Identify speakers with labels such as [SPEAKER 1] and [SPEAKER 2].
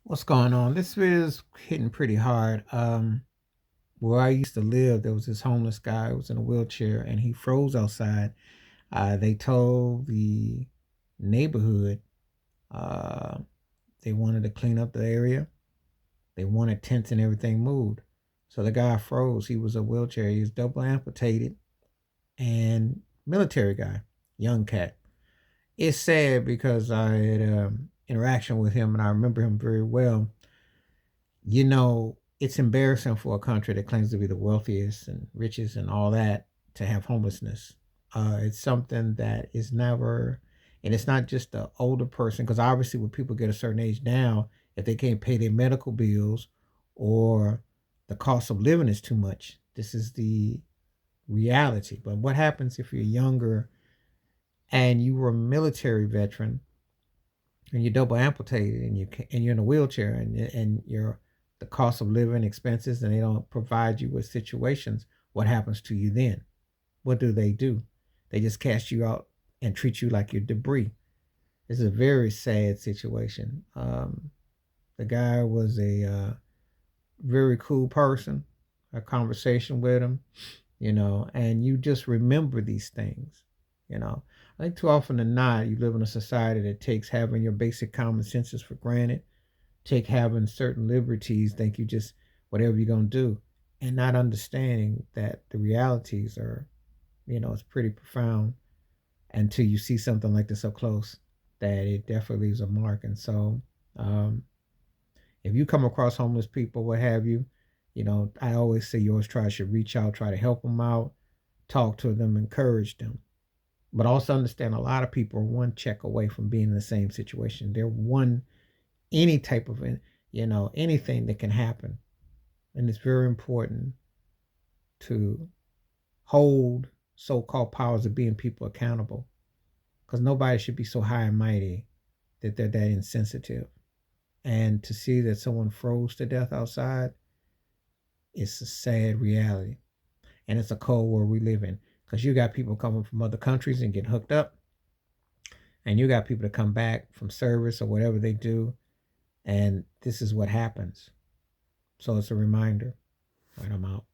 [SPEAKER 1] What's going on? This is hitting pretty hard. Where I used to live, there was this homeless guy who was in a wheelchair and he froze outside. They told the neighborhood uh, they wanted to clean up the area. They wanted tents and everything moved. So the guy froze. He was a wheelchair. He was double amputated and military guy, young cat. It's sad because I had interaction with him and I remember him very well. It's embarrassing for a country that claims to be the wealthiest and richest and all that to have homelessness. It's something that is never, and it's not just the older person, because obviously when people get a certain age now, if they can't pay their medical bills or the cost of living is too much, this is the reality. But what happens if you're younger and you were a military veteran and you're double amputated and you're in a wheelchair and you're the cost of living expenses and they don't provide you with situations, what happens to you then? What do? They just cast you out and treat you like you're debris. It's a very sad situation. The guy was a very cool person. A conversation with him, and you just remember these things, you know. I think too often than not, you live in a society that takes having your basic common senses for granted, take having certain liberties, think you just whatever you're gonna do, and not understanding that the realities are, it's pretty profound until you see something like this up close, that it definitely leaves a mark. And so, um, if you come across homeless people, what have you, I always say you always should reach out, try to help them out, talk to them, encourage them. But also understand a lot of people are one check away from being in the same situation. They're one, any type of, anything that can happen. And it's very important to hold so called powers of being people accountable because nobody should be so high and mighty that they're that insensitive. And to see that someone froze to death outside, it's a sad reality. And it's a cold world we live in because you got people coming from other countries and get hooked up, and you got people that come back from service or whatever they do, and this is what happens. So it's a reminder. All right, I'm out.